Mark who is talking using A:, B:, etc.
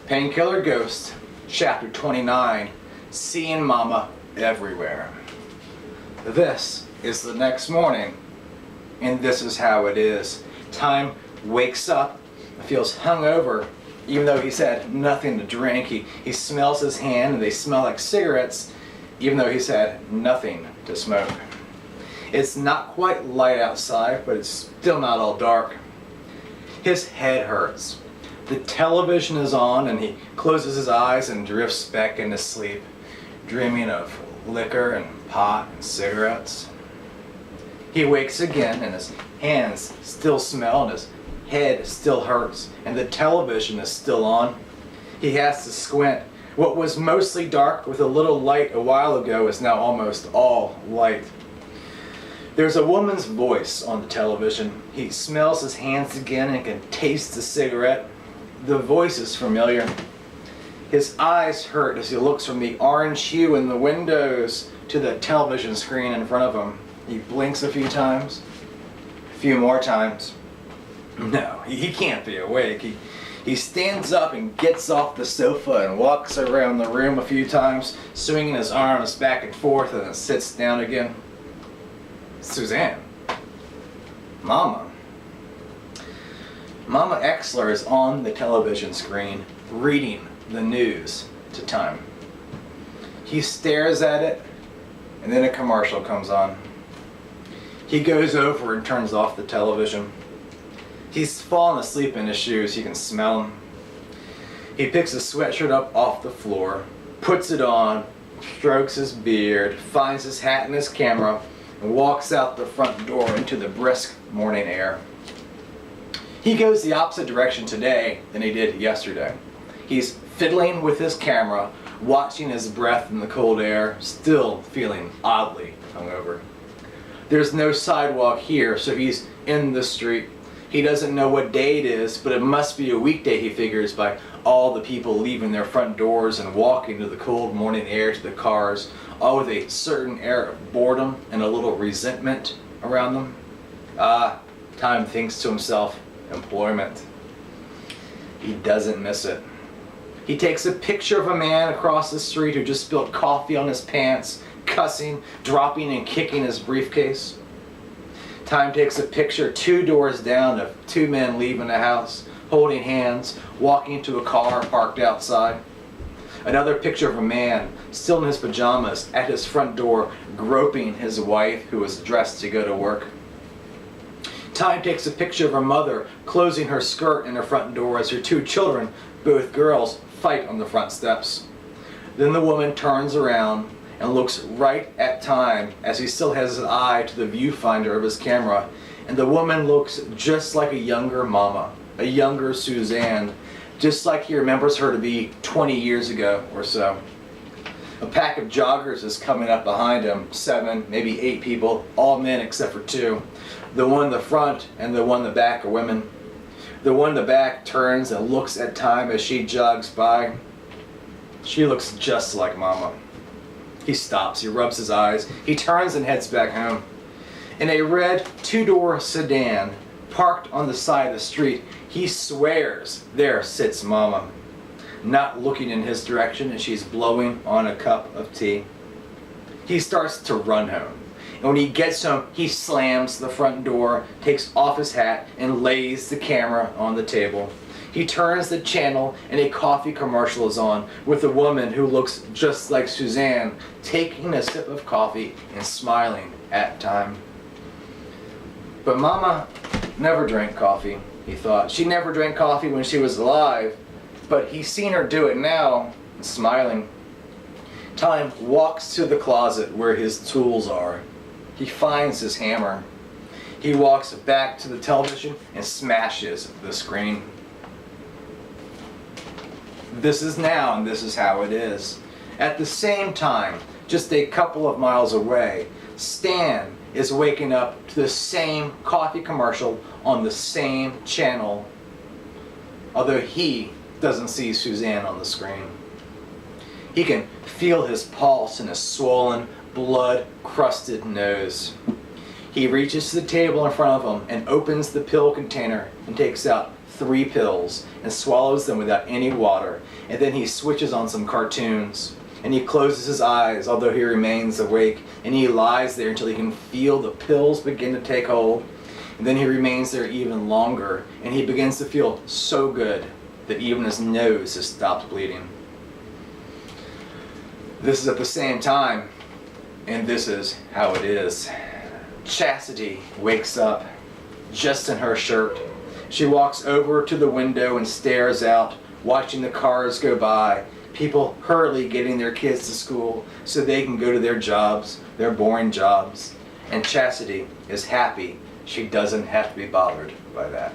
A: Painkiller Ghosts, Chapter 29, Seeing Momma Everywhere. This is the next morning, and this is how it is. Time wakes up, feels hungover, even though he's had nothing to drink. He smells his hand, and they smell like cigarettes, even though he's had nothing to smoke. It's not quite light outside, but it's still not all dark. His head hurts. The television is on, and he closes his eyes and drifts back into sleep, dreaming of liquor and pot and cigarettes. He wakes again, and his hands still smell, and his head still hurts, and the television is still on. He has to squint. What was mostly dark with a little light a while ago is now almost all light. There's a woman's voice on the television. He smells his hands again and can taste the cigarette. The voice is familiar. His eyes hurt as he looks from the orange hue in the windows to the television screen in front of him. He blinks a few times, a few more times. No, he can't be awake. He stands up and gets off the sofa and walks around the room a few times, swinging his arms back and forth, and then sits down again. Suzanne. Momma. Momma Exler is on the television screen, reading the news to Time. He stares at it, and then a commercial comes on. He goes over and turns off the television. He's fallen asleep in his shoes. You can smell him. He picks his sweatshirt up off the floor, puts it on, strokes his beard, finds his hat and his camera, and walks out the front door into the brisk morning air. He goes the opposite direction today than he did yesterday. He's fiddling with his camera, watching his breath in the cold air, still feeling oddly hungover. There's no sidewalk here, so he's in the street. He doesn't know what day it is, but it must be a weekday, he figures, by all the people leaving their front doors and walking to the cold morning air to the cars, all with a certain air of boredom and a little resentment around them. Time thinks to himself, employment. He doesn't miss it. He takes a picture of a man across the street who just spilled coffee on his pants, cussing, dropping and kicking his briefcase. Time takes a picture 2 doors down of 2 men leaving the house, holding hands, walking to a car parked outside. Another picture of a man, still in his pajamas, at his front door, groping his wife who was dressed to go to work. Time takes a picture of her mother closing her skirt in her front door as her 2 children, both girls, fight on the front steps. Then the woman turns around and looks right at Time as he still has his eye to the viewfinder of his camera, and the woman looks just like a younger Momma, a younger Suzanne, just like he remembers her to be 20 years ago or so. A pack of joggers is coming up behind him, 7, maybe 8 people, all men except for 2. The one in the front and the one in the back are women. The one in the back turns and looks at Time as she jogs by. She looks just like Momma. He stops, he rubs his eyes, he turns and heads back home. In a red 2-door sedan, parked on the side of the street, he swears there sits Momma, not looking in his direction as she's blowing on a cup of tea. He starts to run home, and when he gets home, he slams the front door, takes off his hat, and lays the camera on the table. He turns the channel, and a coffee commercial is on, with a woman who looks just like Suzanne, taking a sip of coffee and smiling at Time. But Momma never drank coffee, he thought. She never drank coffee when she was alive, but he's seen her do it now, and smiling. Time walks to the closet where his tools are. He finds his hammer. He walks back to the television and smashes the screen. This is now, and this is how it is. At the same time, just a couple of miles away, Stan is waking up to the same coffee commercial on the same channel, although he doesn't see Suzanne on the screen. He can feel his pulse in his swollen, blood-crusted nose. He reaches to the table in front of him and opens the pill container and takes out 3 pills and swallows them without any water, and then he switches on some cartoons. And he closes his eyes, although he remains awake, and he lies there until he can feel the pills begin to take hold. And then he remains there even longer, and he begins to feel so good that even his nose has stopped bleeding. This is at the same time, and this is how it is. Chastity wakes up, just in her shirt. She walks over to the window and stares out, watching the cars go by. People hurriedly getting their kids to school so they can go to their jobs, their boring jobs. And Chastity is happy she doesn't have to be bothered by that.